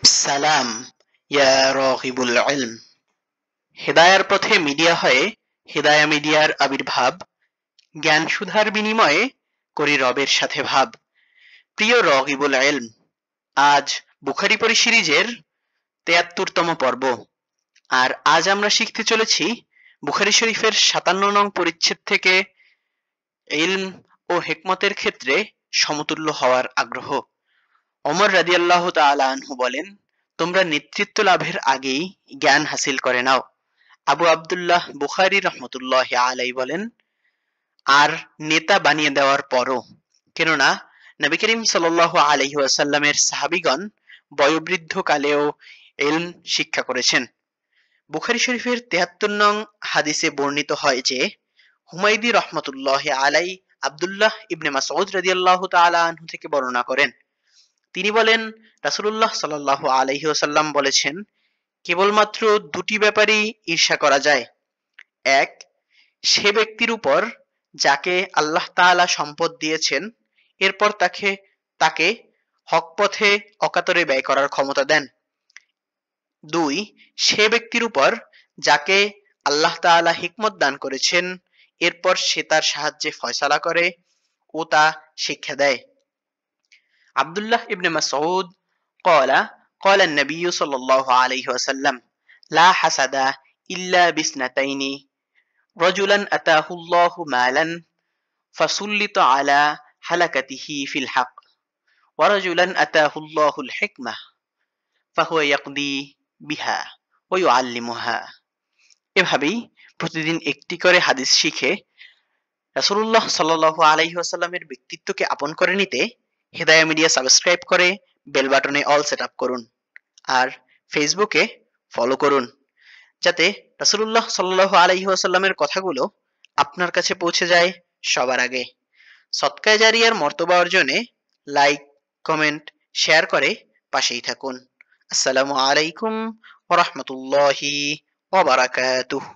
সালাম ইয়া রাগিবুল ইলম। হেদায়ার পথে মিডিয়া হয়ে হেদায়া মিডিয়ার আবির্ভাব, জ্ঞান সুধার বিনিময়ে করি রবের সাথে ভাব। প্রিয় রাগিবুল ইলম, আজ বুখারী পড়ি সিরিজের ৭৩তম পর্ব। আর আজ আমরা শিখতে চলেছি বুখারী শরীফের ৫৭ নং পরিচ্ছেদ থেকে ইলম ও হিকমতের ক্ষেত্রে সমতুল্য হওয়ার আগ্রহ। ওমর রাদিয়াল্লাহু তাআলা আনহু বলেন, তোমরা নেতৃত্ব লাভের আগেই জ্ঞান হাসিল করে নাও। আবু আব্দুল্লাহ বুখারী রহমতুল্লাহি আলাইহি বলেন, আর নেতা বানিয়ে দেওয়ার পরও, কেননা নবী করিম সাল্লাল্লাহু আলাইহি ওয়াসাল্লামের সাহাবীগণ বয়োবৃদ্ধ কালেও ইলম শিক্ষা করেছেন। বুখারী শরীফের ৭৩ নং হাদিসে বর্ণিত হয় যে, হুমায়দী রহমতুল্লাহি আলাইহি আব্দুল্লাহ ইবনে মাসউদ রাদিয়াল্লাহু তাআলা আনহু থেকে বর্ণনা করেন, তিনি বলেন, রাসূলুল্লাহ সাল্লাল্লাহু আলাইহি ওয়াসাল্লাম বলেছেন, কেবলমাত্র দুটি ব্যাপারেই ঈর্ষা করা যায়। এক, সে ব্যক্তির উপর যাকে আল্লাহ তাআলা সম্পদ দিয়েছেন, এরপর তাকে হক পথে অকাতরে ব্যয় করার ক্ষমতা দেন। দুই, সে ব্যক্তির উপর যাকে আল্লাহ তাআলা হিকমত দান করেছেন, এরপর সে তার সাহায্যে ফয়সালা করে ও তা শিক্ষা দেয়। আব্দুল্লাহ ইবনে মাসউদ قال قال النبي صلى الله عليه وسلم لا حسد إلا باثنتين رجلا أتاه الله مالا فسلط على هلكته في الحق ورجلا أتاه الله الحكمة فهو يقضي বিহা ও ইউআল্লিমুহা। এভাবেই প্রতিদিন একটি করে হাদিস শিখে রাসূলুল্লাহ সাল্লাল্লাহু আলাইহি ওয়াসাল্লামের ব্যক্তিত্বকে আপন করে নিতে হেদায়া মিডিয়া সাবস্ক্রাইব করে বেল বাটনে অল সেট আপ করুন, আর ফেসবুকে ফলো করুন, যাতে রাসূলুল্লাহ সাল্লাল্লাহু আলাইহি ওয়াসাল্লামের কথাগুলো আপনার কাছে পৌঁছে যায় সবার আগে। সদকায়ে জারিয়ার মর্তবা অর্জনে লাইক, কমেন্ট, শেয়ার করে পাশেই থাকুন। আসসালামু আলাইকুম ওয়া রাহমাতুল্লাহি ওয়া বারাকাতুহু।